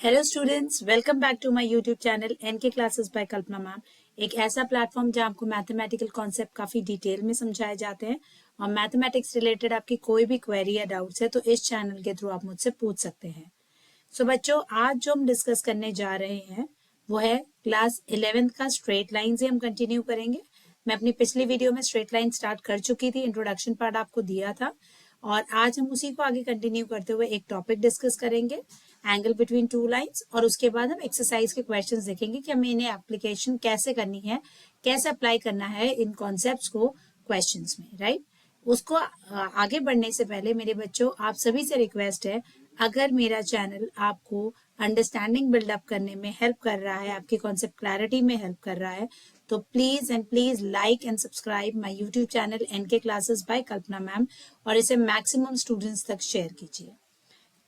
Hello students, welcome back to my YouTube channel NK classes by Kalpana ma'am. एक ऐसा platform जहां आपको mathematical concept काफी डिटेल में समझाए जाते हैं और मैथमेटिक्स रिलेटेड आपकी कोई भी क्वेरी या डाउट्स है तो इस चैनल के थ्रू आप मुझसे पूछ सकते हैं। सो बच्चों, आज जो हम डिस्कस करने जा रहे हैं वो है क्लास 11th का स्ट्रेट लाइन से हम कंटिन्यू करेंगे। मैं अपनी पिछली वीडियो में स्ट्रेट लाइन स्टार्ट कर चुकी थी, इंट्रोडक्शन पार्ट आपको दिया था और आज हम उसी को आगे कंटिन्यू करते हुए एक टॉपिक डिस्कस करेंगे, एंगल बिटवीन टू लाइंस। और उसके बाद हम एक्सरसाइज के क्वेश्चंस देखेंगे कि हमें इन्हें एप्लीकेशन कैसे करनी है, कैसे अप्लाई करना है इन कॉन्सेप्ट्स को क्वेश्चंस में, राइट। उसको आगे बढ़ने से पहले मेरे बच्चों, आप सभी से रिक्वेस्ट है, अगर मेरा चैनल आपको अंडरस्टैंडिंग बिल्डअप करने में हेल्प कर रहा है, आपकी कॉन्सेप्ट क्लैरिटी में हेल्प कर रहा है, तो please and please like and subscribe my YouTube channel NK classes by Kalpana ma'am और इसे मैक्सिमम स्टूडेंट्स तक शेयर कीजिए।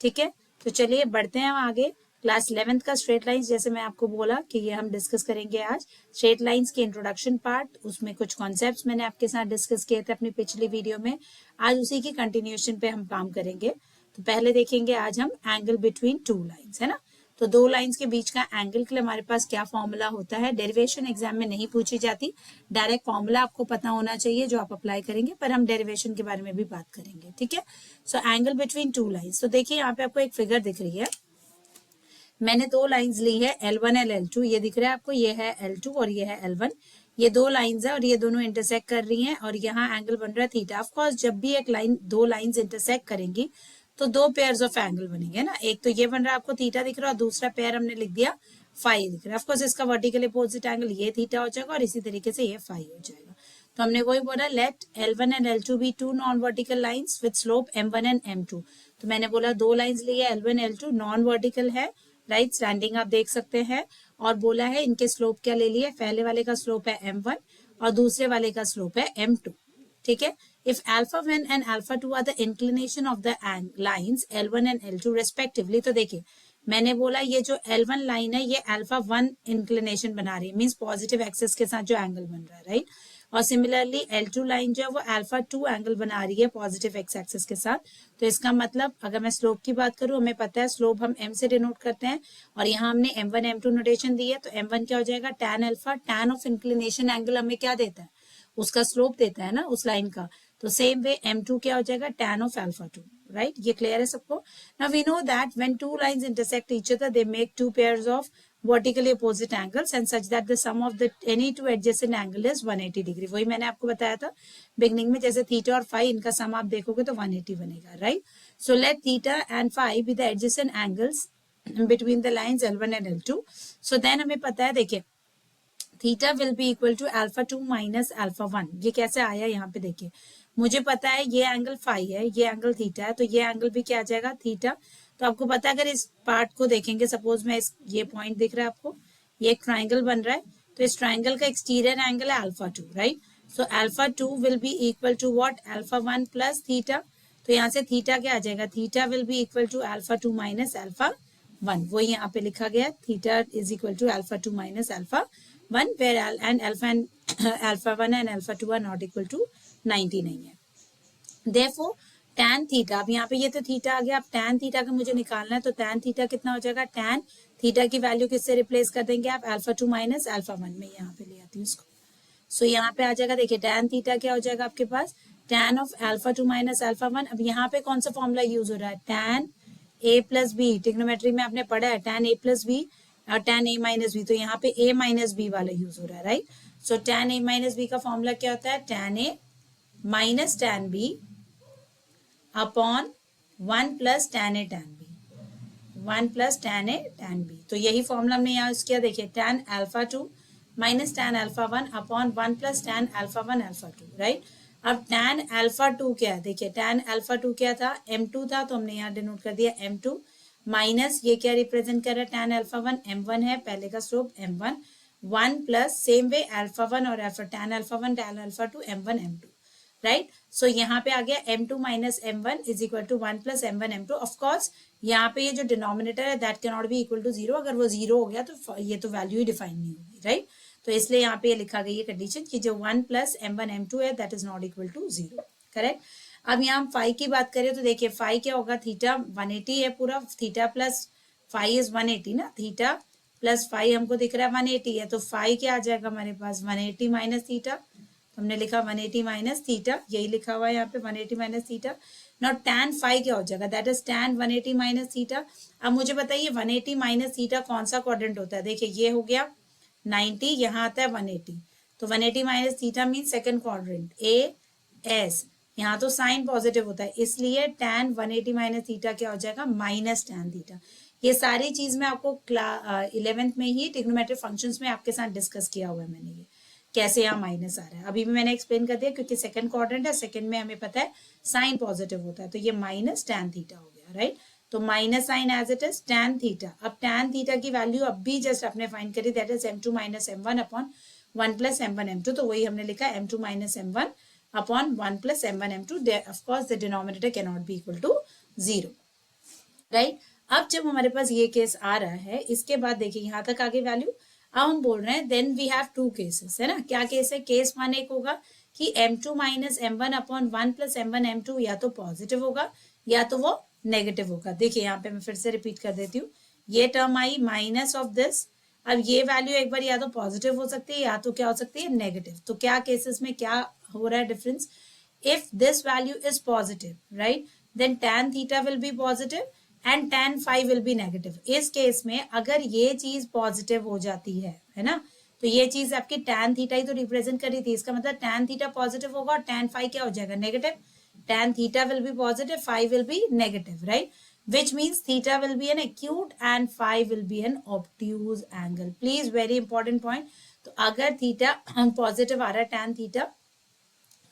ठीक है, तो चलिए बढ़ते हैं आगे। क्लास 11th का स्ट्रेट लाइंस, जैसे मैं आपको बोला कि ये हम डिस्कस करेंगे आज। स्ट्रेट लाइंस के इंट्रोडक्शन पार्ट, उसमें कुछ कॉन्सेप्ट्स मैंने आपके साथ डिस्कस किए थे अपनी पिछली वीडियो में, आज उसी की कंटिन्यूएशन पे हम काम करेंगे। तो पहले देखेंगे आज हम एंगल बिटवीन टू लाइंस, है ना। तो दो लाइंस के बीच का एंगल के लिए हमारे पास क्या फॉर्मूला होता है। डेरिवेशन एग्जाम में नहीं पूछी जाती, डायरेक्ट फॉर्मूला आपको पता होना चाहिए जो आप अप्लाई करेंगे, पर हम डेरिवेशन के बारे में भी बात करेंगे। ठीक है, so angle between two lines. तो देखिए यहाँ पे आपको एक फिगर दिख रही है, मैंने दो लाइंस ली है L1 और L2। ये दिख रहा है आपको, ये है L2 और ये है L1। ये दो लाइंस है और ये दोनों इंटरसेक्ट कर रही हैं और यहाँ एंगल बन रहा है थीटा। ऑफ कोर्स जब भी एक लाइन, दो लाइंस इंटरसेक्ट करेंगी तो दो पेयर्स ऑफ एंगल बनेंगे ना। एक तो ये बन रहा है आपको थीटा दिख रहा है और दूसरा पेयर हमने लिख दिया फाई दिख रहा है। ऑफकोर्स इसका वर्टिकली अपोजिट एंगल ये थीटा हो जाएगा और इसी तरीके से ये फाई हो जाएगा। तो हमने वही बोला, let L1 and L2 be two non vertical lines with slope M1 and M2। तो मैंने बोला दो लाइंस ली है L1 L2, नॉन वर्टिकल है, राइट, स्टैंडिंग आप देख सकते हैं। और बोला है इनके स्लोप क्या ले लिए, पहले वाले का स्लोप है M1 और दूसरे वाले का स्लोप है M2। ठीक है, if α1 and α2 are the inclination of the lines L1 and L2 respectively. तो देखिए मैंने बोला ये जो L1 लाइन है ये α1 इंक्लिनेशन बना रही है, मींस पॉजिटिव एक्सिस के साथ जो एंगल बन रहा है, राइट। और सिमिलरली L2 लाइन जो है वो α2 एंगल बना रही है पॉजिटिव एक्स एक्सिस के साथ। तो इसका मतलब अगर मैं स्लोप की बात करूं, हमें पता है स्लोप हम m से डिनोट करते हैं और यहाँ हमने M1 M2 नोटेशन दी है। तो M1 क्या हो जाएगा, tan alpha, tan of inclination angle हमें क्या देता है, उसका स्लोप देता है ना उस लाइन का। तो सेम वे M2 क्या हो जाएगा, tan ऑफ α2, राइट। ये क्लियर है सबको। Now we know that when two lines intersect each other they make two pairs of vertically opposite angles and such that the sum of the any two adjacent angle is 180 degree. वही मैंने आपको बताया था beginning में, जैसे theta और phi इनका सम आप देखोगे तो 180 बनेगा, right. So let theta and phi be the adjacent angles between the lines L1 and L2। So then हमें पता है, देखिए theta will be equal to α2 minus α1। ये कैसे आया, यहाँ पे देखिए मुझे पता है ये एंगल फाई है, ये एंगल थीटा है, तो ये एंगल भी क्या आ जाएगा, थीटा। तो आपको पता है अगर इस पार्ट को देखेंगे, सपोज मैं ये पॉइंट दिख रहा है आपको, ये एक ट्राइंगल बन रहा है, तो इस ट्राइंगल का एक्सटीरियर एंगल है α2, right. So α2 will be equal to what, α1 plus theta. तो यहाँ से थीटा क्या आ जाएगा, theta will be equal to α2 minus α1। वो यहाँ पे लिखा गया, theta is equal to α2 minus α1 where and α1 and α2 are not equal to 90 नहीं है। Therefore tan थीटा, अब यहाँ पे ये तो थीटा आ गया, अब tan थीटा का मुझे निकालना है, तो tan थीटा कितना हो जाएगा, tan थीटा की वैल्यू किससे रिप्लेस कर देंगे आप, α2 माइनस α1 में यहाँ पे ले आती हूँ इसको। सो यहाँ पे आ जाएगा, देखिए tan थीटा क्या हो जाएगा आपके पास, tan ऑफ α2 माइनस α1। अब यहाँ पे कौन सा फॉर्मूला यूज हो रहा है, tan a plus b, trigonometry में आपने पढ़ा है tan a प्लस बी और tan a माइनस बी, तो यहाँ पे a माइनस बी वाला यूज हो रहा है, right. So tan a minus b का फॉर्मूला क्या होता है, tan a minus tan b upon 1 plus tan a tan b, 1 plus tan a tan b। तो यही फॉर्मूला हमने यहाँ यूज किया, देखिए tan α2 minus tan α1 upon 1 plus tan α1 α2, right. अब tan α2 क्या है, देखिए tan α2 क्या था, M2 था, तो हमने यहाँ डिनोट कर दिया M2 माइनस ये क्या रिप्रेजेंट कर रहा है, tan α1 M1 है, पहले का slope M1, 1 plus same way α1 और tan α1 tan α2 M1 M2, right. सो यहाँ पे आ गया M2 minus M1 is equal to 1 plus M1 M2। Of course यहाँ पे ये जो डिनोमिनेटर है that can not be equal to 0, अगर वो 0 हो गया तो ये तो वैल्यू ही डिफाइन नहीं होगी, राइट। तो इसलिए यहाँ पे ये लिखा गई है कंडीशन कि जो 1 प्लस M1 M2 है that is not equal to 0, correct. अब यहाँ हम फाई की बात करें तो देखिए फाई क्या होगा, थीटा 180 है पूरा, थीटा प्लस फाइव इज 180 ना, थीटा प्लस फाइव हमको दिख रहा है 180 है, तो फाइव क्या आ जाएगा हमारे पास 180 माइनस थीटा, तो हमने लिखा 180 माइनस थीटा, यही लिखा हुआ है यहाँ पे 180 minus theta. Not tan five क्या हो जाएगा, that is tan 180 minus theta. अब मुझे बताइए 180 माइनस थीटा कौन सा क्वाड्रेंट होता है, देखिए ये हो गया 90, यहाँ आता है 180, तो 180 minus theta mean second quadrant A S, यहाँ तो साइन पॉजिटिव होता है, इसलिए tan 180 माइनस थीटा क्या हो जाएगा माइनस tan थीटा। ये सारी चीज मैं आपको 11th में ही ट्रिग्नोमेट्रिक फंक्शंस में आपके साथ डिस्कस किया हुआ है मैंने, ये कैसे यहाँ माइनस आ रहा है अभी भी मैंने एक्सप्लेन कर दिया, क्योंकि सेकंड क्वाड्रेंट है, सेकंड में हमें पता है साइन पॉजिटिव होता है, तो ये माइनस tan थीटा हो गया, राइट। तो minus sign as it is tan theta. अब tan थीटा की वैल्यू अब भी जस्ट आपने फाइंड करी, that is m2 minus m1 upon 1 plus m1 m2, तो वही हमने लिखा m2 minus m1 upon 1 plus m1 m2, of course the denominator can not be equal to 0, right. अब जब हमारे पास ये केस आ रहा है, इसके बाद देखिए यहाँ तक आगे वैल्यू, अब हम बोल रहे हैं then we have two cases, है ना। क्या केस है, केस वन एक होगा कि m2 minus m1 upon 1 plus m1 m2 या तो पॉजिटिव होगा या तो वो नेगेटिव होगा। देखिए यहाँ पे मैं फिर से रिपीट कर देती हूँ, ये term I minus of this, अब ये वैल्यू एक बार या तो पॉजिटिव हो सकती है या तो क्या हो सकती है नेगेटिव। तो क्या केसेस में क्या हो रहा है difference, if this value is positive, right, then tan theta will be positive and tan five will be negative. इस केस में अगर ये चीज पॉजिटिव हो जाती है ना, तो ये चीज आपकी tan थीटा ही तो रिप्रेजेंट कर रही थी, इसका मतलब tan थीटा पॉजिटिव होगा और tan फाइव क्या हो जाएगा negative, tan theta will be positive, five will be negative, right, which means theta will be an acute and phi will be an obtuse angle. Please very important point. तो अगर theta positive आ रहा है, tan theta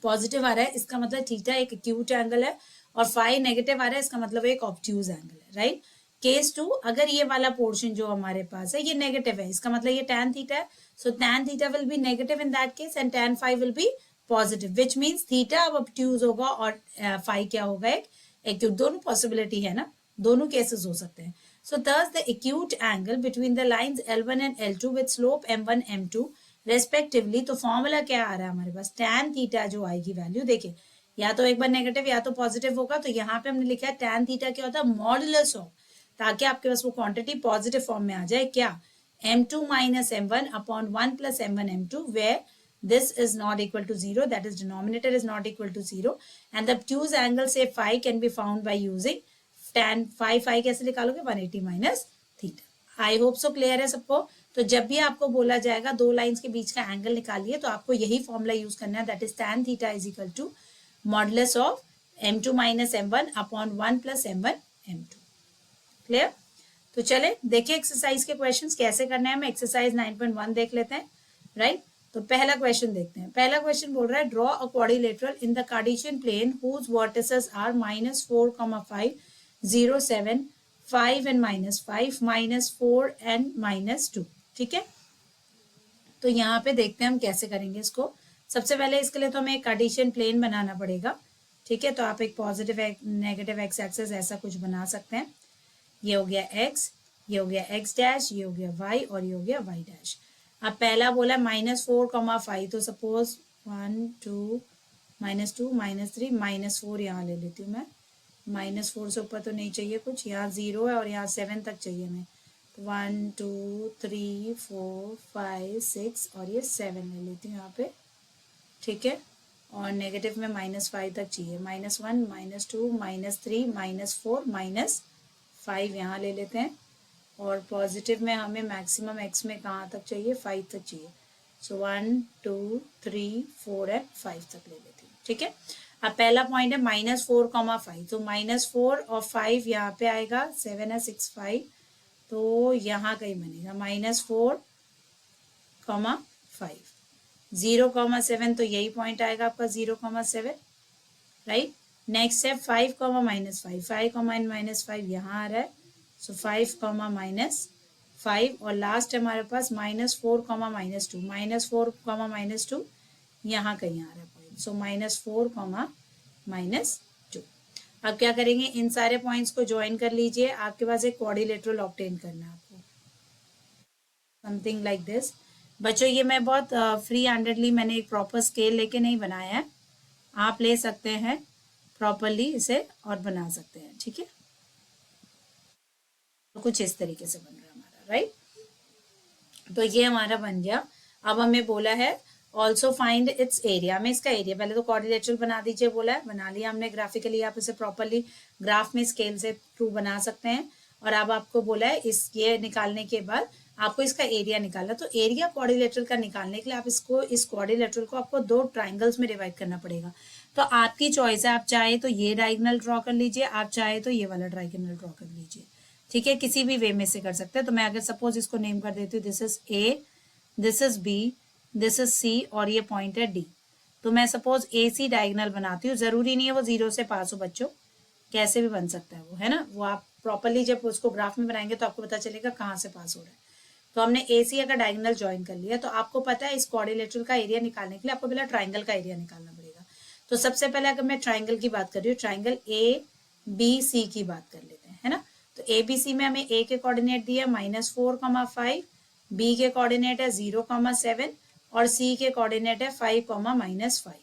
positive आ रहा है, इसका मतलब theta एक acute angle है, और फाई नेगेटिव आ रहा है, इसका मतलब एक ऑब्ट्यूज एंगल है, राइट। केस टू, अगर ये वाला पोर्शन जो हमारे पास है ये नेगेटिव है, इसका मतलब ये tan थीटा है, सो tan theta will be negative in that case and tan five will be positive, which means theta अब ऑब्ट्यूज होगा और फाई क्या होगा एक एक्यूट। दोनों पॉसिबिलिटी है ना, दोनों केसेस हो सकते हैं। सो thus the acute angle between the lines L1 and L2 with slope M1 M2 respectively, तो फॉर्मूला क्या आ रहा है हमारे पास, tan थीटा जो आएगी वैल्यू, देखिए या तो एक बार नेगेटिव या तो पॉजिटिव होगा, तो यहाँ पे हमने लिखा है tan थीटा क्या होता है मॉडुलस ऑफ, ताकि आपके पास वो क्वांटिटी पॉजिटिव फॉर्म में आ जाए, क्या m2 minus m1 upon 1 plus m1 m2 where this is not equal to 0, that is denominator is not equal to 0, and the obtuse angle say phi can be found by using tan phi कैसे निकालोगे 180 minus theta. I hope so clear है सबको। तो जब भी आपको बोला जाएगा दो लाइंस के बीच का एंगल निकालिए, तो आपको यही फॉर्मूला यूज करना है, that is tan theta is equal to modulus of m2 minus m1 upon 1 plus m1 m2। Clear. तो चले देखिए एक्सरसाइज के क्वेश्चंस कैसे करना है, हम एक्सरसाइज 9.1 देख लेते हैं, राइट। तो पहला क्वेश्चन देखते हैं। पहला क्वेश्चन बोल रहा है draw a quadrilateral in the Cartesian plane whose vertices are -4, 5, 0, 7, 5 and -5, -4 and -2, ठीक है। तो यहाँ पे देखते हैं हम कैसे करेंगे इसको। सबसे पहले इसके लिए तो हमें एक कार्टेशियन प्लेन बनाना पड़ेगा, ठीक है। तो आप एक पॉजिटिव नेगेटिव एक्स एक्सेस ऐसा कुछ बना सकते हैं। ये हो गया x, ये हो गया x डैश, ये हो गया y और ये हो गया y डैश। अब पहला बोला -4, 5, तो सपोज 1, 2, -2, -3, -4 यहाँ ले लेती हूँ मैं। -4 से ऊपर तो नहीं चाहिए कुछ, यहाँ 0 है और यहाँ 7 तक चाहिए हमें, तो 1, 2, 3, 4, 5, 6 और ये 7 ले लेती हूँ यहाँ पे, ठीक है। और नेगेटिव में -5 तक चाहिए, -1, -2, -3, -4, -5 यहाँ ले लेते हैं। और पॉजिटिव में हमें मैक्सिमम x में कहाँ तक चाहिए, 5 तक चाहिए, सो 1, 2, 3, 4 एंड 5 तक ले लेती हूँ, ठीक है। अब पहला पॉइंट है -4, 5, तो -4 और 5 यहाँ पे आएगा, 7 है 6, 5, तो यहाँ कहीं बनेगा -4, 5, 0, 7, तो यही पॉइंट आएगा आपका 0, 7, राइट। नेक्स्ट है 5, -5, 5, -5 यहाँ आ रहा है, सो 5, -5, और लास्ट है हमारे पास -4, -2, -4, -2 यहाँ कहीं आ रहा है पॉइंट, सो -4, -2। अब क्या करेंगे, इन सारे पॉइंट्स को ज्वाइन कर लीजिए, आपके पास एक क्वाड्रिलेटरल ऑब्टेन करना है आपको, समथिंग लाइक दिस। बच्चों ये मैं बहुत फ्री हैंडेडली मैंने एक प्रॉपर स्केल लेके नहीं बनाया है, आप ले सकते हैं प्रॉपरली इसे और बना सकते हैं, ठीक है। तो कुछ इस तरीके से बन रहा है हमारा, राइट। तो ये हमारा बन गया। अब हमें बोला है ऑल्सो फाइंड इट्स एरिया, में इसका एरिया, पहले तो क्वाड्रिलेटरल बना दीजिए बोला है, बना लिया हमने ग्राफिकली, आप इसे प्रॉपरली ग्राफ में स्केल से थ्रू बना सकते हैं। और अब आपको बोला है इस ये निकालने के बाद आपको इसका एरिया निकालना, तो एरिया क्वाड्रिलेटरल का निकालने के लिए आप इसको, इस क्वाड्रिलेटरल को आपको दो ट्राइंगल्स में डिवाइड करना पड़ेगा। तो आपकी चॉइस है, आप चाहे तो ये डायगोनल ड्रॉ कर लीजिए, आप चाहे तो ये वाला डायगोनल ड्रॉ कर लीजिए, ठीक है, किसी भी वे में से कर सकते हैं। तो मैं अगर सपोज इसको नेम कर देती हूँ, this is A, this is B, this is C, और ये पॉइंट है डी। तो मैं सपोज ए सी डायगोनल बनाती हूँ, जरूरी नहीं है वो 0 से पास हो बच्चों, कैसे भी बन सकता है वो, है ना, वो आप प्रॉपरली जब उसको ग्राफ में बनाएंगे तो आपको पता चलेगा कहाँ से पास हो रहा है। तो हमने ए सी का डायगोनल ज्वाइन कर लिया। तो आपको पता है इस क्वाड्रिलेटरल का एरिया निकालने के लिए आपको पहले ट्राइंगल का एरिया निकालना पड़ेगा। तो सबसे पहले अगर मैं ट्राइंगल की बात कर रही हूँ, ट्राइंगल ए बी सी की बात कर लेते हैं, है ना। तो ए बी सी में हमें ए के कोऑर्डिनेट दिया -4,5, बी के कोऑर्डिनेट है 0,7 और सी के कोऑर्डिनेट है 5,-5,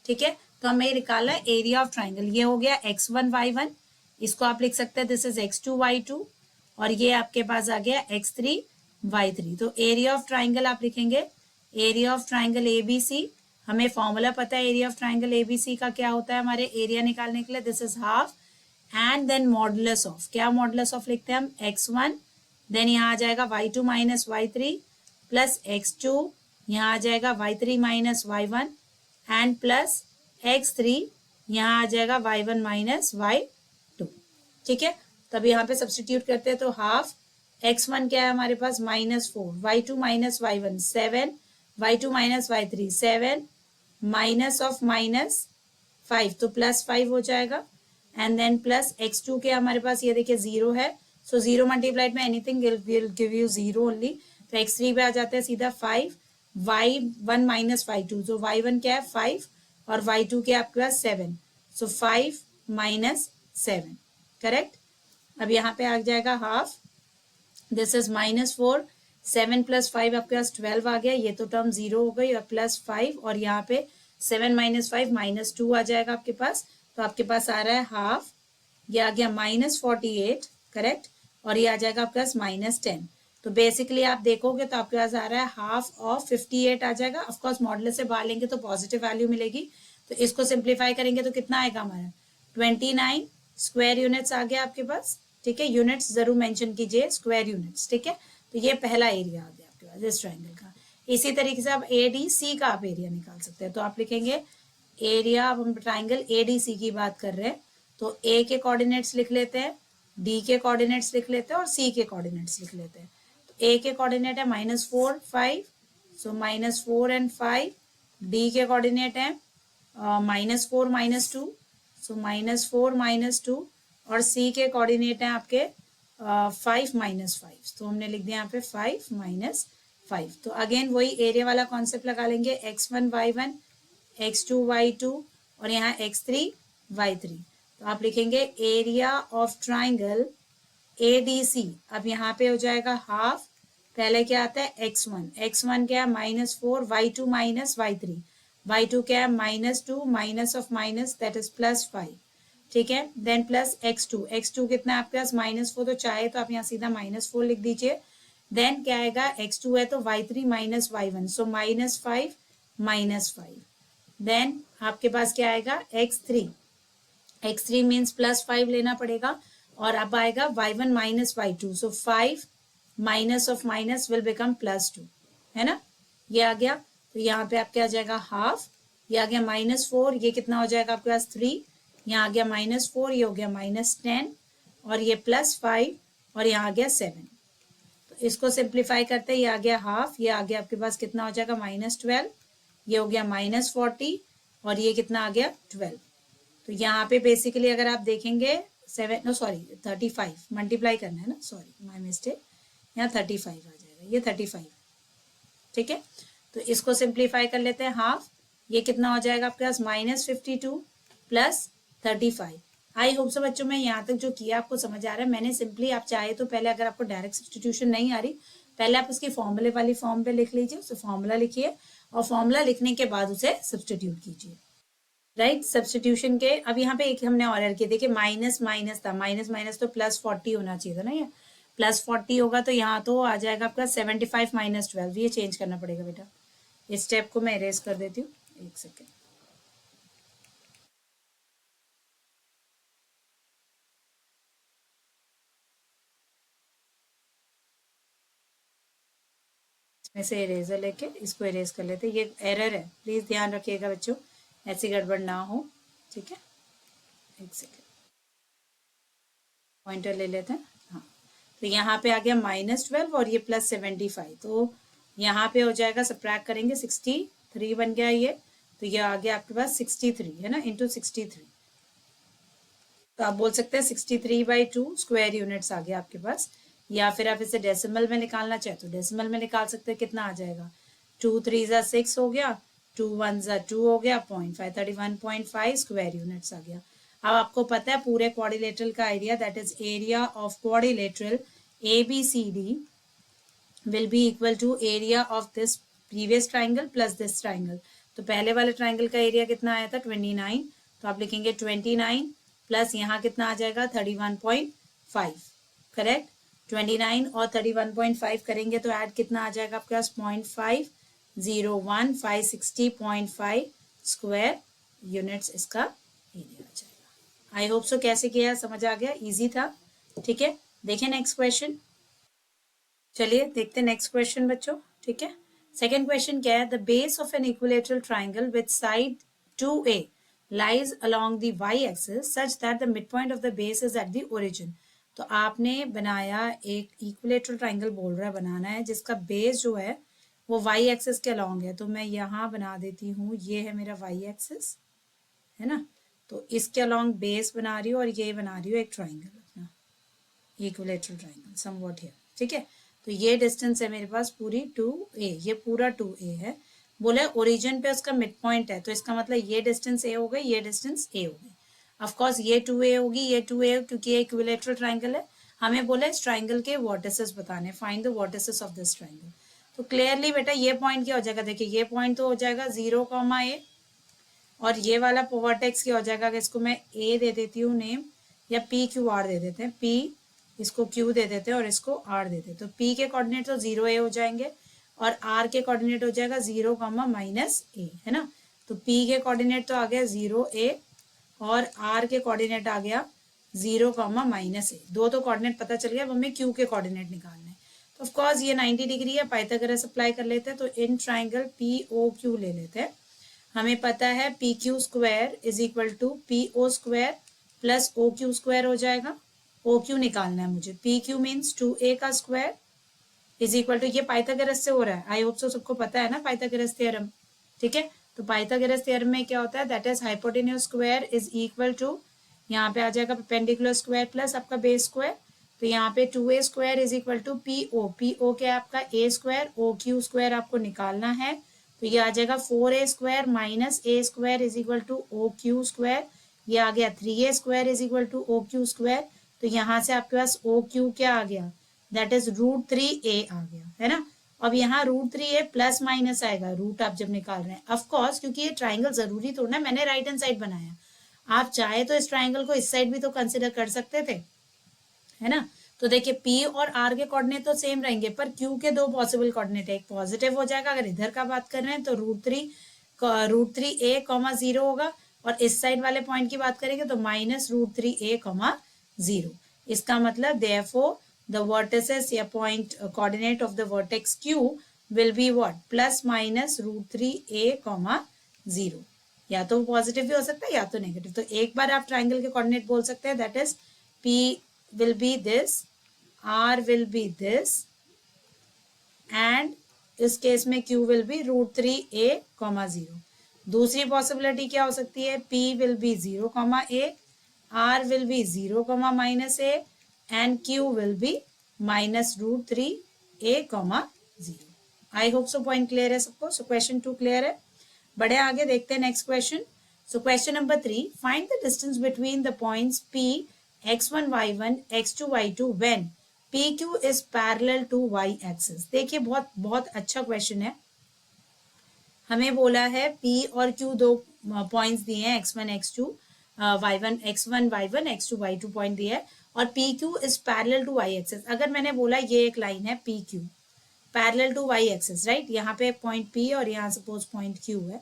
ठीक है। तो हमें निकाला एरिया ऑफ ट्राइंगल, ये हो गया x1 y1, इसको आप लिख सकते हैं दिस इज x2 y2, और ये आपके पास आ गया x3 y3। तो एरिया ऑफ ट्राइंगल आप लिखेंगे, एरिया ऑफ ट्राइंगल ABC, हमें फॉर्मूला पता है एरिया ऑफ ट्राइंगल ABC का क्या होता है हमारे एरिया निकालने के लिए, this is half and then modulus of, क्या मॉडुलस ऑफ लिखते हैं हम, x1, देन यहाँ आ जाएगा y2 minus y3 plus x2, यहाँ आ जाएगा y3 minus y1 and plus x3, यहाँ आ जाएगा y1 माइनस y2, ठीक है। तब यहाँ पे सब्सटीट्यूट करते हैं तो हाफ x1 क्या है हमारे पास -4, y2 minus y1 7, y2 minus y3 7, minus of -5 तो +5 हो जाएगा, एंड देन प्लस x2 के हमारे पास ये देखिए 0 है, सो 0 मल्टीप्लाइड में anything will give you 0 only. तो x3 पे आ जाता है सीधा 5, y1 माइनस y2, तो y1 क्या है 5 और y2 के आपके पास 7, सो 5 माइनस 7, करेक्ट। अब यहाँ पे आ जाएगा हाफ, दिस इज -4, 7 + 5 आपके पास 12 आ गया, ये तो टर्म 0 हो गई, और +5 और यहाँ पे 7 - 5 -2 आ जाएगा आपके पास। तो आपके पास आ रहा है हाफ, ये आ गया -48, करेक्ट, और ये आ जाएगा आपके पास -10। तो बेसिकली आप देखोगे तो आपके पास आ रहा है हाफ ऑफ 58 आ जाएगा। ऑफकोर्स मॉडुलस से बाहर लेंगे तो पॉजिटिव वैल्यू मिलेगी, तो इसको सिंप्लीफाई करेंगे तो कितना आएगा हमारा 29 स्क्वायर यूनिट्स आ गया आपके पास, ठीक है। यूनिट्स जरूर मेंशन कीजिए, स्क्वायर यूनिट्स, ठीक है। तो ये पहला एरिया आ गया आपके पास इस ट्राइंगल का। इसी तरीके से आप ADC का आप एरिया निकाल सकते हैं। तो आप लिखेंगे एरिया, अब हम ट्राइंगल ADC की बात कर रहे हैं, तो A के कोऑर्डिनेट्स लिख लेते हैं, D के कोऑर्डिनेट्स लिख लेते हैं और C के कोऑर्डिनेट्स लिख लेते हैं। तो A के कोऑर्डिनेट है -4 5, सो -4 एंड 5, D के कोऑर्डिनेट है -4 -2, सो -4 -2, और C के कोऑर्डिनेट है आपके 5 -5, तो हमने लिख दिया यहाँ पे 5 -5। तो अगेन वही एरिया वाला कॉन्सेप्ट लगा लेंगे, x1 y1, x2 y2 और यहाँ x3 y3। तो आप लिखेंगे एरिया ऑफ ट्राइंगल ADC, अब यहाँ पे हो जाएगा हाफ, पहले क्या आता है x1 क्या है -4, y2 माइनस y3, y2 क्या है -2, minus of minus that is +5, ठीक है। देन प्लस x2 कितना है आपके पास -4, तो चाहे तो आप यहाँ सीधा -4 लिख दीजिए। देन क्या आएगा, x2 है तो y3 माइनस y1, सो -5 -5। देन आपके पास क्या आएगा x3 मीन्स +5 लेना पड़ेगा, और अब आएगा y1 minus y2, so 5 minus of minus will become +2, है ना, ये आ गया। तो यहाँ पे आपके आ जाएगा हाफ, ये आ गया -4, ये कितना हो जाएगा आपके पास 3, यहाँ आ गया -4, ये हो गया -10, और ये +5 और यहाँ आ गया 7। तो इसको सिंप्लीफाई करते हैं, ये आ गया हाफ, ये आ गया आपके पास कितना हो जाएगा -12, ये हो गया -40, और ये कितना आ गया 12। तो यहाँ पे बेसिकली अगर आप देखेंगे 35 मल्टीप्लाई करना है ना, सॉरी माय मिस्टेक, यहाँ 35 आ जाएगा, ये 35, ठीक है। तो इसको सिंप्लीफाई कर लेते हैं, हाफ, ये कितना हो जाएगा आपके पास -52 प्लस 35। आई होप सो बच्चों में यहाँ तक जो किया आपको समझ आ रहा है। मैंने सिंपली, आप चाहे तो पहले अगर आपको डायरेक्ट सब्सटीट्यूशन नहीं आ रही, पहले आप उसकी फॉर्मूले वाली फॉर्म पे लिख लीजिए, उसे फॉर्मूला लिखिए और फॉर्मूला लिखने के बाद उसे सब्सटीट्यूट कीजिए, राइट। सब्सटीट्यूशन के अब यहाँ पे एक हमने और किया, देखिए माइनस था, माइनस तो +40 होना चाहिए था ना, ये +40 होगा तो यहाँ तो आ जाएगा आपका 75 - 12, ये चेंज करना पड़ेगा बेटा। इस स्टेप को मैं इरेज कर देती हूँ, एक सेकेंड। इसमें से इरेजर लेके इसको इरेज कर लेते हैं, ये एरर है, प्लीज ध्यान रखिएगा बच्चों, ऐसी गड़बड़ ना हो, ठीक है। एक सेकेंड, पॉइंटर ले लेते हैं। हाँ, तो यहाँ पे आ गया -12 और ये +75, तो यहाँ पे हो जाएगा, सब्ट्रैक्ट करेंगे 63 बन गया ये, तो ये आ गया आपके पास 63 है ना, इंटू 63। तो आप बोल सकते हैं 63/2 स्क्वायर यूनिट्स आ गया आपके पास, या फिर आप इसे डेसिमल में निकालना चाहे तो डेसिमल में निकाल सकते हैं। कितना आ जाएगा, 2 3 6 हो गया, 2 1 2 हो गया, 0.5 31.5 स्क्वायर यूनिट्स आ गया। अब आपको पता है पूरे क्वाड्रिलेटरल का area, that is area of quadrilateral ABCD will be equal to area of this previous triangle plus this triangle। तो पहले वाले ट्राइंगल का एरिया कितना आया था, 29, तो आप लिखेंगे 29 प्लस यहाँ कितना आ जाएगा, 31.5, करेक्ट। 29 और 31.5 करेंगे तो ऐड कितना आ जाएगा आपके पास, 0.501 560.5 स्क्वायर यूनिट्स इसका एरिया आ जाएगा। आई होप सो, कैसे किया समझ आ गया, इजी था, ठीक है। देखिए नेक्स्ट क्वेश्चन, चलिए देखते हैं नेक्स्ट क्वेश्चन बच्चों, ठीक है। सेकेंड क्वेश्चन क्या है, the base of an equilateral triangle with side 2A lies along the y axis such that the midpoint of the base is at the origin। तो आपने बनाया एक इक्विलेटरल ट्राइंगल, बोल रहा है बनाना है जिसका बेस जो है वो y एक्सिस के अलॉन्ग है। तो मैं यहाँ बना देती हूँ, ये है मेरा y एक्सिस, है ना, तो इसके अलॉन्ग बेस बना रही हूँ और ये बना रही हूँ एक ट्राइंगल अपना, इक्विलेटरल ट्राइंगल समवॉट हियर, ठीक है। तो ये डिस्टेंस है मेरे पास पूरी 2A, ये पूरा 2A है। बोले ओरिजिन पे उसका मिड पॉइंट है, तो इसका मतलब ये डिस्टेंस A हो गई, ये डिस्टेंस A हो गई। ऑफ कोर्स ये 2A होगी, ये 2A, क्योंकि ये इक्विलेटरल ट्राइंगल है। हमें बोला इस ट्राइंगल के वर्टिसेस बताने, find the vertices of this triangle. तो क्लियरली बेटा ये पॉइंट क्या हो जाएगा, देखिए ये पॉइंट तो हो जाएगा 0, और ये वाला वर्टेक्स क्या हो जाएगा, इसको मैं A दे देती हूँ नेम, या PQR दे देते हैं, P इसको Q दे देते हैं और इसको R दे देते हैं। तो P के कोऑर्डिनेट तो 0A हो जाएंगे और R के कोऑर्डिनेट हो जाएगा 0, -A, है ना। तो P के कोऑर्डिनेट तो आ गया 0A और R के कोऑर्डिनेट आ गया 0, -A। दो तो कोऑर्डिनेट पता चल गया, अब हमें Q के कोऑर्डिनेट निकालने हैं। तो ऑफ कोर्स ये 90 डिग्री है, पाइथागोरस अप्लाई कर लेते हैं। तो इन ट्राइंगल POQ ले लेते हैं। हमें पता है PQ square is equal to PO square plus OQ square हो जाएगा। OQ निकालना है मुझे, PQ मीन्स 2A का स्क्वायर इज इक्वल टू, ये पाइथागोरस से हो रहा है, आई होप सो सबको पता है ना पाइथागोरस थ्योरम, ठीक है। तो पाइथागोरस थ्योरम में क्या होता है, that is hypotenuse square is equal to, यहाँ पे आ जाएगा परपेंडिकुलर स्क्वायर प्लस आपका बेस स्क्वायर। तो यहाँ पे 2A square is equal to PO क्या है आपका A स्क्वायर, OQ स्क्वायर आपको निकालना है। तो ये आ जाएगा 4A square minus A square is equal to OQ square, ये आ गया 3A square is equal to OQ square. तो यहाँ से आपके पास OQ क्या आ गया, दैट इज √3A आ गया, है ना। अब यहाँ √3A प्लस माइनस आएगा, रूट आप जब निकाल रहे हैं, ऑफकोर्स क्योंकि ये ट्राइंगल जरूरी तो ना, मैंने राइट हैंड साइड बनाया, आप चाहे तो इस ट्राइंगल को इस साइड भी तो कंसिडर कर सकते थे, है ना। तो देखिए P और R के कोऑर्डिनेट तो सेम रहेंगे, पर Q के दो पॉसिबल कोऑर्डिनेट है, एक पॉजिटिव हो जाएगा अगर इधर का बात कर रहे हैं तो √3A, 0 होगा, और इस साइड वाले पॉइंट की बात करेंगे तो -√3A, 0। इसका मतलब देयरफॉर द वर्टिसेस या point coordinate of the vertex Q will be what, +-√3A, 0। या तो पॉजिटिव भी हो सकता है या तो नेगेटिव। तो एक बार आप ट्राइंगल के कोऑर्डिनेट बोल सकते हैं, that is P will be this, R will be this, and इस केस में Q will be √3A, 0। दूसरी पॉसिबिलिटी क्या हो सकती है, P will be 0, A, R will be 0, -A, and Q will be -√3A, 0। I hope so point clear है सबको। So question 2 clear है। बढ़े आगे, देखते हैं next question. So question number 3, find the distance between the points P x1 y1 x2 y2 when PQ is parallel to y axis। देखिए बहुत बहुत अच्छा क्वेश्चन है। हमें बोला है P और Q दो पॉइंट्स दिए हैं, x1 x2 y1 x1 y1 x2 y2 point दिया है, और P Q is parallel to Y axis. अगर मैंने बोला ये एक लाइन है P Q parallel to Y axis, right, यहाँ पे पॉइंट पी और यहाँ सपोज पॉइंट क्यू है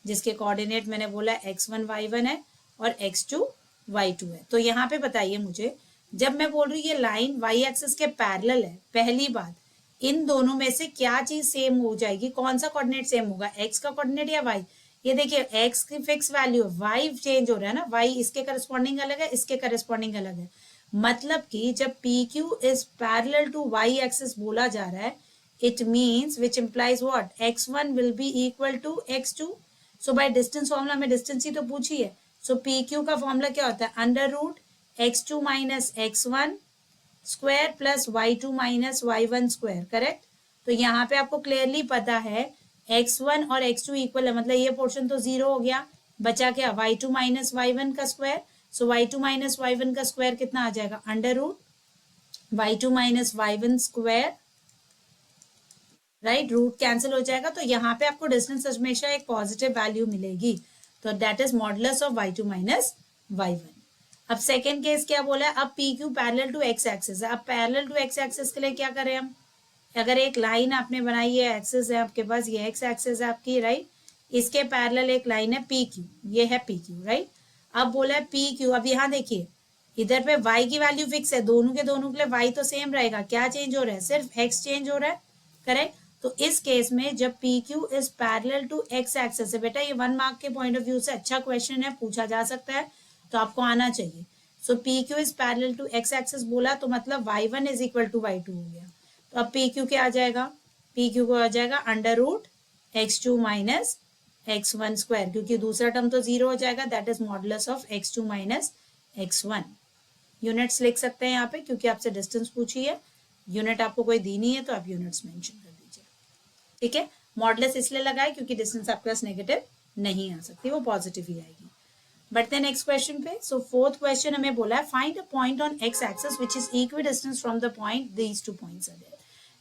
जिसके कोऑर्डिनेट मैंने बोला x1 y1 है और x2 y2 है। तो यहाँ पे बताइए मुझे, जब मैं बोल रही हूँ ये लाइन वाई एक्सिस के पैरेलल है, पहली बात इन दोनों में से क्या चीज सेम हो जाएगी, कौन सा कोऑर्डिनेट सेम होगा, x का कोऑर्डिनेट या y? ये देखिए x की फिक्स वैल्यू है, y चेंज हो रहा है ना, y इसके करस्पॉन्डिंग अलग है, इसके करस्पॉन्डिंग अलग है। मतलब कि जब PQ is parallel to y axis बोला जा रहा है, it means which implies what, x1 will be equal to x2. so by distance formula में distance ही तो पूछी है, so PQ का फॉर्मूला क्या होता है, under root x2 minus x1 square plus y2 minus y1 square, correct. तो यहाँ पे आपको क्लियरली पता है x1 और x2 इक्वल है, मतलब ये पोर्शन तो जीरो हो गया, बचा क्या y2 माइनस y1 का स्क्वायर। सो y2 माइनस y1 का स्क्वायर कितना आ जाएगा, under root y2 minus y1 square, right, root cancel हो जाएगा। तो यहाँ पे आपको डिस्टेंस हमेशा एक पॉजिटिव वैल्यू मिलेगी, तो that is modulus of y2 minus y1। अब सेकेंड केस क्या बोला है, अब PQ parallel to x axis है। अब पैरेलल टू x एक्सिस के लिए क्या करें हम, अगर एक लाइन आपने बनाई है, एक्सिस है आपके पास, ये x एक्सिस है आपकी, राइट, इसके पैरेलल एक लाइन है PQ, ये है PQ, राइट। अब बोला है PQ, अब यहाँ देखिए इधर पे y की वैल्यू फिक्स है, दोनों के लिए y तो सेम रहेगा, क्या चेंज हो रहा है, सिर्फ x चेंज हो रहा है, करेक्ट। तो इस केस में जब PQ is parallel to x axis है, बेटा ये 1 मार्क के पॉइंट ऑफ व्यू से अच्छा क्वेश्चन है, पूछा जा सकता है, तो आपको आना चाहिए। So PQ is parallel to x axis बोला तो मतलब y1 is equal to y2 हो गया। तो अब PQ क्या आ जाएगा, PQ को आ जाएगा under root x2 minus x1 square, क्योंकि दूसरा टर्म तो जीरो हो जाएगा, that is modulus of x2 minus x1। Units लिख सकते हैं यहाँ पे क्योंकि आपसे डिस्टेंस पूछी है, यूनिट आपको कोई दी नहीं है तो आप यूनिट्स मेंशन कर दीजिए, ठीक है। मॉडुलस इसलिए लगाए क्योंकि डिस्टेंस आपके पास नेगेटिव नहीं आ सकती, वो पॉजिटिव ही आएगी। बढ़ते हैं नेक्स्ट क्वेश्चन पे। सो फोर्थ क्वेश्चन हमें बोला है find a point on X axis which is equidistance from the point these two points are there,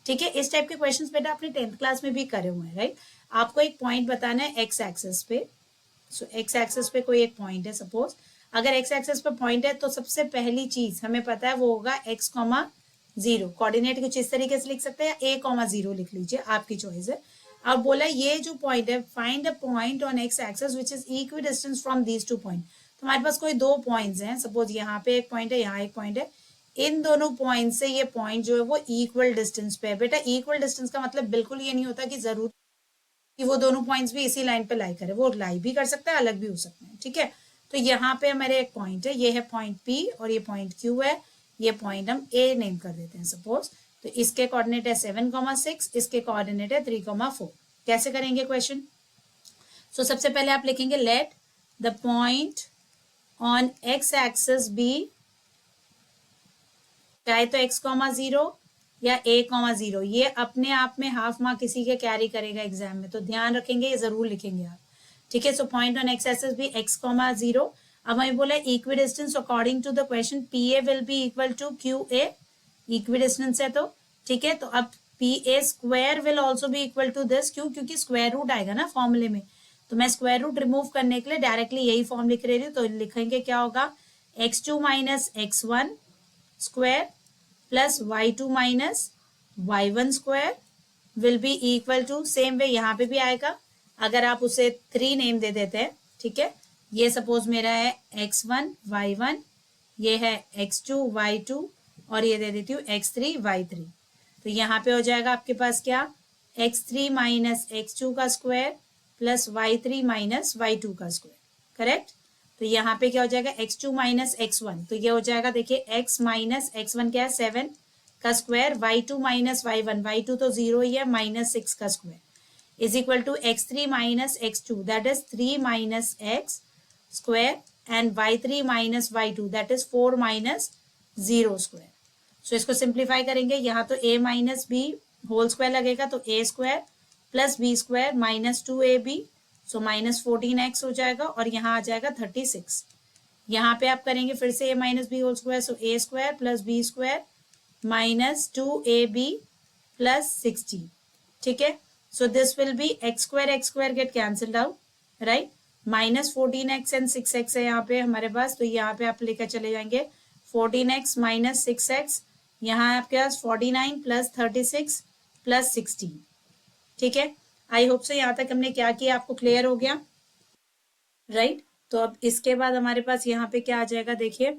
ठीक है। इस टाइप के क्वेश्चंस बेटा आपने 10th क्लास में भी करे हुए हैं, राइट। आपको एक पॉइंट बताना है एक्स एक्सिस पे। सो एक्स एक्सिस पे कोई एक पॉइंट है, सपोज अगर एक्स एक्सिस पे पॉइंट है तो सबसे पहली चीज हमें पता है वो होगा एक्स कॉमा जीरो। कोऑर्डिनेट कुछ इस तरीके से लिख सकते हैं, ए कॉमा जीरो लिख लीजिए, आपकी चॉइस है। अब बोला ये जो पॉइंट है find a point on X axis which is equidistance from these two point. तो हमारे पास कोई दो पॉइंट्स हैं, सपोज यहाँ पे एक पॉइंट है, यहाँ एक पॉइंट है, इन दोनों पॉइंट से ये पॉइंट जो है वो इक्वल डिस्टेंस पे है। बेटा इक्वल डिस्टेंस का मतलब बिल्कुल ये नहीं होता कि जरूर कि वो दोनों पॉइंट्स भी इसी लाइन पे लाई करे, वो लाई भी कर सकता है, अलग भी हो सकते हैं, ठीक है। तो यहाँ पे हमारे एक पॉइंट है, ये है पॉइंट P और ये पॉइंट Q है, ये पॉइंट हम A नेम कर देते हैं सपोज। तो इसके कोऑर्डिनेट है 7,6, इसके कोऑर्डिनेट है 3,4। कैसे करेंगे क्वेश्चन, सो सबसे पहले आप लिखेंगे let the point on X axis be, चाहे तो x,0 या a,0, ये अपने आप में हाफ मार्क किसी के कैरी करेगा एग्जाम में, तो ध्यान रखेंगे, ये जरूर लिखेंगे आप, ठीक है। So point on X axis भी x,0। अब हमें बोला equidistance according to the question PA will be equal to QA, equidistance है तो, ठीक है। तो अब PA square will also be equal to this, क्यों, क्योंकि स्क्वायर रूट आएगा ना फॉर्मूले में, तो मैं स्क्वायर रूट रिमूव करने के लिए डायरेक्टली यही फॉर्म लिख रही हूँ। तो लिखेंगे क्या होगा, x2 minus x1 square plus y2 minus y1 square will be equal to, same way यहाँ पे भी आएगा, अगर आप उसे 3 नेम दे देते हैं, ठीक है। ये सपोज मेरा है x1 y1, ये है x2 y2 और ये दे देती हूँ x3 y3। तो यहाँ पे हो जाएगा आपके पास क्या, x3 माइनस x2 का square plus y3 minus y2 का स्क्वायर, करेक्ट। तो यहाँ पे क्या हो जाएगा x2 माइनस x1, तो ये हो जाएगा देखिए x माइनस x1 क्या है 7 का square, y2 minus y1, y2 तो 0 ही है, माइनस 6 का square is equal to x3 minus x2 that is 3 minus x square and y3 minus y2 that is 4 minus 0 square. So इसको सिंप्लीफाई करेंगे, यहाँ तो a minus b whole square लगेगा, तो a square plus b square minus 2ab, so minus 14x हो जाएगा और यहाँ आ जाएगा 36। यहाँ पे आप करेंगे फिर से a minus B whole square, so a square plus b square minus 2ab plus 16, ठीक है। So this will be x square get cancelled out, right, minus 14x and 6x है यहाँ पे हमारे पास, तो यहाँ पे आप लेकर चले जाएंगे 14x माइनस 6x, यहाँ आपके पास 49 प्लस 36 प्लस 16। ठीक है, आई होप से यहाँ तक हमने क्या किया आपको क्लियर हो गया, राइट। तो अब इसके बाद हमारे पास यहाँ पे क्या आ जाएगा, देखिए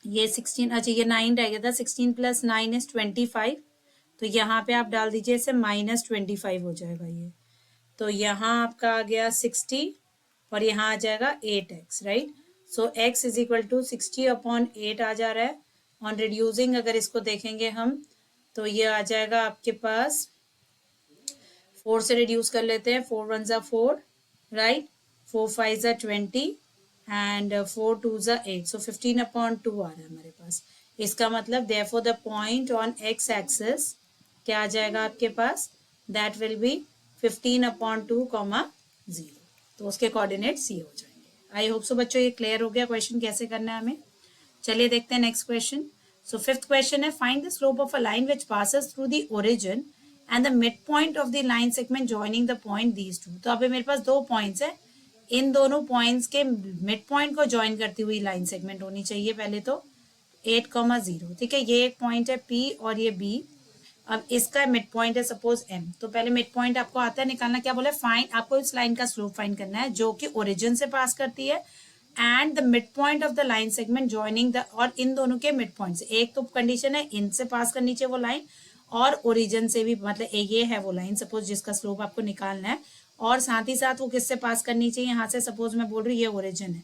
ये 16, अच्छा ये 9 रह गया था, 16 प्लस 9 इज 25, तो यहाँ पे आप डाल दीजिए इसे माइनस 25 हो जाएगा ये, तो यहाँ आपका आ गया 60 और यहाँ आ जाएगा 8x, right. So x is equal to 60/8 आ जा रहा है। ऑन रिड्यूसिंग अगर इसको देखेंगे हम तो ये आ जाएगा आपके पास, 4 से रिड्यूस कर लेते हैं, 4 1 4, राइट, 4 5 20 एंड 4 2 8, सो 15/2 आ रहा है हमारे पास। इसका मतलब therefore the point on x axis क्या आ जाएगा आपके पास, दैट विल बी 15/2, 0, तो उसके कोऑर्डिनेट सी हो जाएंगे। आई होप सो बच्चों ये क्लियर हो गया क्वेश्चन कैसे करना है हमें। चलिए देखते हैं next question. So fifth question है, find the slope of a line which passes through the origin and the mid point of the line segment joining the point these two. तो अभी मेरे पास दो पॉइंट्स है, इन दोनों पॉइंट्स के mid point को join करती हुई लाइन सेगमेंट होनी चाहिए पहले तो 8,0। ठीक है, ये एक पॉइंट है P और ये B। अब इसका मिड पॉइंट है सपोज M, तो पहले मिड पॉइंट आपको आता है निकालना, क्या बोला, फाइंड, आपको इस लाइन का स्लोप फाइंड करना है जो कि ओरिजिन से पास करती है and the mid point of the line segment joining the, और इन दोनों के मिड पॉइंट से, एक तो कंडीशन है इनसे पास करनी चाहिए वो लाइन और ओरिजिन से भी, मतलब ये है वो लाइन सपोज जिसका स्लोप आपको निकालना है, और साथ ही साथ वो किससे पास करनी चाहिए, यहाँ से सपोज मैं बोल रही हूँ ये ओरिजिन है,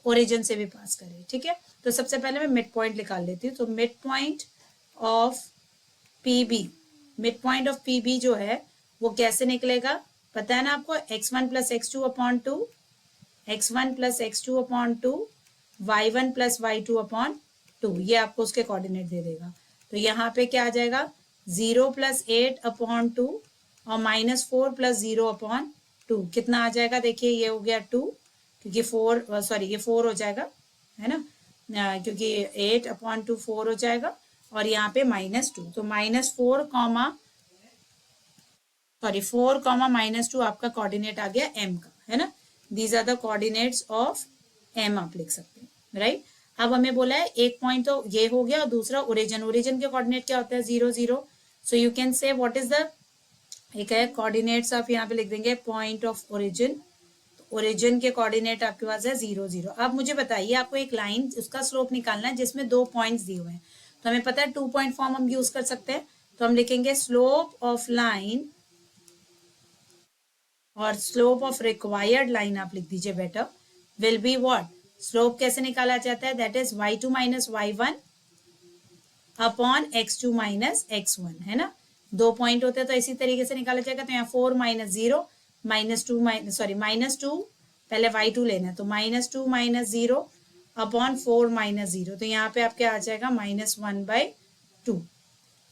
ओरिजिन से भी पास करे। ठीक है, तो सबसे पहले मैं मिड पॉइंट निकाल लेती हूँ। तो mid point of PB, mid point of PB जो है वो कैसे निकलेगा, पता है ना आपको, x1 plus x2/2, x1 plus x2/2, y1 plus y2/2, ये आपको उसके कोऑर्डिनेट दे देगा। तो यहाँ पे क्या आ जाएगा, 0 प्लस 8/2 और -4 प्लस 0/2, कितना आ जाएगा, देखिए ये हो गया 2, क्योंकि 4 सॉरी ये 4 हो जाएगा, है ना, क्योंकि 8/2 4 हो जाएगा, और यहाँ पे -2, तो -4 -2 आपका कोऑर्डिनेट आ गया M का, है ना। These are the coordinates of M आप लिख सकते हैं, राइट। अब हमें बोला है एक पॉइंट तो ये हो गया और दूसरा ओरिजिन, ओरिजिन के कोऑर्डिनेट क्या होता है, 0 0, so you can say what is the, एक है कोऑर्डिनेट्स आप यहाँ पे लिख देंगे पॉइंट ऑफ ओरिजिन, ओरिजिन के कोऑर्डिनेट आपके पास है 0 0। अब मुझे बताइए आपको एक लाइन उसका स्लोप निकालना है जिसमें दो पॉइंट्स दिए हुए हैं, तो हमें पता है 2 पॉइंट फॉर्म हम यूज कर सकते हैं, तो हम लिखेंगे स्लोप ऑफ लाइन और स्लोप ऑफ रिक्वायर्ड लाइन आप लिख दीजिए better, will be what, slope कैसे निकाला जाता है, that is y2 minus y1 upon x2 minus x1, है ना, दो पॉइंट होते हैं तो इसी तरीके से निकाला जाएगा। तो यहाँ 4 - 0 -2 पहले y2 लेना है, तो -2 - 0 अपॉन 4 - 0, तो यहाँ पे आपके आ जाएगा -1/2।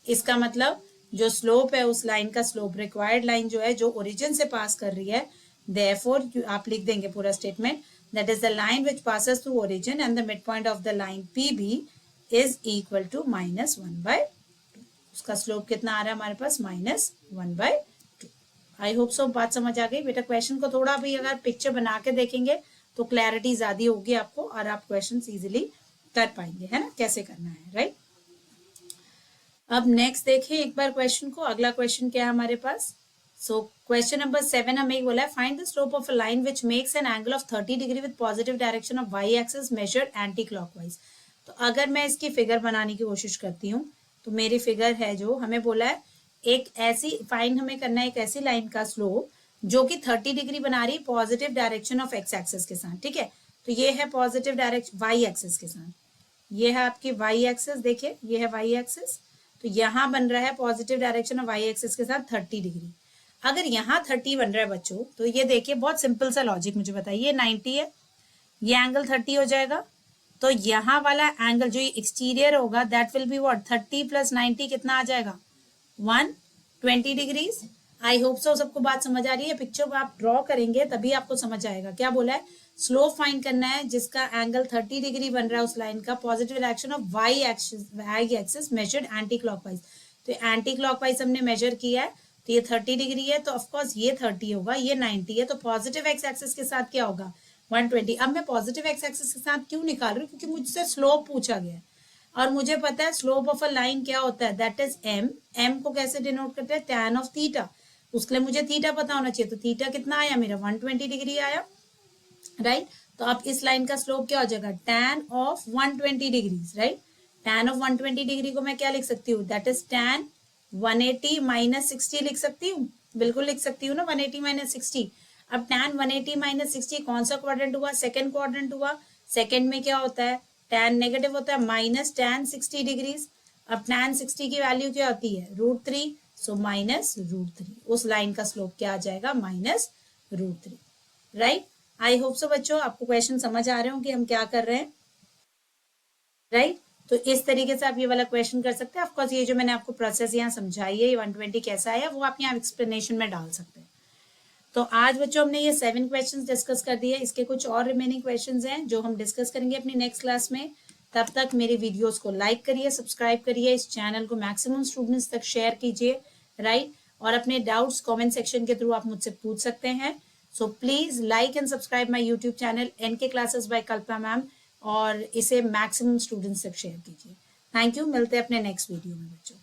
इसका मतलब जो स्लोप है उस लाइन का स्लोप, रिक्वायर्ड लाइन जो है जो ओरिजिन से पास कर रही है, देयरफॉर आप लिख देंगे पूरा statement, that is the line which passes through origin and the mid point of the line PB is equal to -1/2। उसका स्लोप कितना आ रहा है हमारे पास, -1/2। आई होप सो बात समझ आ गई बेटा। क्वेश्चन को थोड़ा भी अगर पिक्चर बना के देखेंगे तो क्लैरिटी ज्यादा होगी आपको और आप क्वेश्चन इजीली कर पाएंगे, है ना, कैसे करना है, राइट। अब नेक्स्ट देखें एक बार क्वेश्चन को, अगला क्वेश्चन क्या है हमारे पास। सो क्वेश्चन नंबर 7 हमें बोला है, find the slope of a line which makes an angle of 30 degree with positive direction of y axis measured anti clockwise. तो अगर मैं इसकी फिगर बनाने की कोशिश करती हूँ तो मेरी फिगर है जो हमें बोला है, एक ऐसी फाइंड हमें करना है एक ऐसी लाइन का स्लोप जो कि 30 डिग्री बना रही positive direction of x axis के साथ। ठीक है, तो ये है पॉजिटिव डायरेक्शन y एक्सिस के साथ, ये है आपकी y एक्सिस, देखिए ये है y एक्सिस, तो यहाँ बन रहा है positive direction of y axis के साथ 30 डिग्री। अगर यहाँ 30 बन रहा है बच्चों, तो ये देखिए बहुत सिंपल सा लॉजिक, मुझे बताइए 90 है, ये एंगल 30 हो जाएगा, तो यहाँ वाला एंगल जो एक्सटीरियर होगा दैट विल बी व्हाट, 30 + 90 कितना आ जाएगा, 120 डिग्रीज। आई होप सो सबको बात समझ आ रही है। पिक्चर आप ड्रॉ करेंगे तभी आपको समझ आएगा। क्या बोला है, स्लोप फाइंड करना है जिसका एंगल 30 डिग्री बन रहा है उस लाइन का, positive direction of y axis measured anti clockwise. तो एंटी क्लॉकवाइज हमने मेजर किया है, तो ये 30 डिग्री है, तो ऑफकोर्स ये 30 होगा, ये 90 है, तो पॉजिटिव x एक्सिस के साथ क्या होगा, 120। अब मैं पॉजिटिव एक्स एक्सिस के साथ क्यों निकाल रही हूँ, क्योंकि मुझसे स्लोप पूछा गया है और मुझे पता है स्लोप ऑफ अ लाइन क्या होता है, दैट इज एम। एम को कैसे डिनोट करते हैं, टैन ऑफ थीटा। उसके लिए मुझे थीटा पता होना चाहिए, तो थीटा कितना आया मेरा 120 डिग्री आया, राइट। तो अब इस लाइन का स्लोप क्या हो जाएगा, tan of 120 degrees, right. Tan of 120 degree को मैं क्या लिख सकती हूँ, दैट इज टैन 180 माइनस 60 लिख सकती हूँ, बिल्कुल लिख सकती हूँ ना, 180 माइनस 60। अब टैन 180 माइनस 60 कौन सा क्वाड्रेंट हुआ, सेकंड क्वाड्रेंट हुआ। सेकंड में क्या होता है, टैन नेगेटिव होता है, माइनस टैन 60 डिग्रीज। अब टैन 60 की वैल्यू क्या होती है, √3, सो माइनस √3। उस लाइन का स्लोप क्या आ जाएगा, minus √3, right. I hope so बच्चों आपको क्वेश्चन समझ आ रहे हो कि हम क्या कर रहे हैं, राइट। तो इस तरीके से आप ये वाला क्वेश्चन कर सकते हैं। ऑफकोर्स ये जो मैंने आपको प्रोसेस यहाँ समझाई है, ये 120 कैसा है, वो आप यहाँ एक्सप्लेनेशन में डाल सकते हैं। तो आज बच्चों हमने ये 7 क्वेश्चंस डिस्कस कर दिए, इसके कुछ और रिमेनिंग क्वेश्चंस हैं जो हम डिस्कस करेंगे अपनी नेक्स्ट क्लास में। तब तक मेरी वीडियोस को लाइक करिए, सब्सक्राइब करिए, इस चैनल को मैक्सिमम स्टूडेंट्स तक शेयर कीजिए, राइट। और अपने डाउट्स कमेंट सेक्शन के थ्रू आप मुझसे पूछ सकते हैं। So please like and subscribe my YouTube channel NK classes by Kalpana ma'am, और इसे मैक्सिमम स्टूडेंट्स तक शेयर कीजिए। थैंक यू, मिलते हैं अपने नेक्स्ट वीडियो में बच्चों।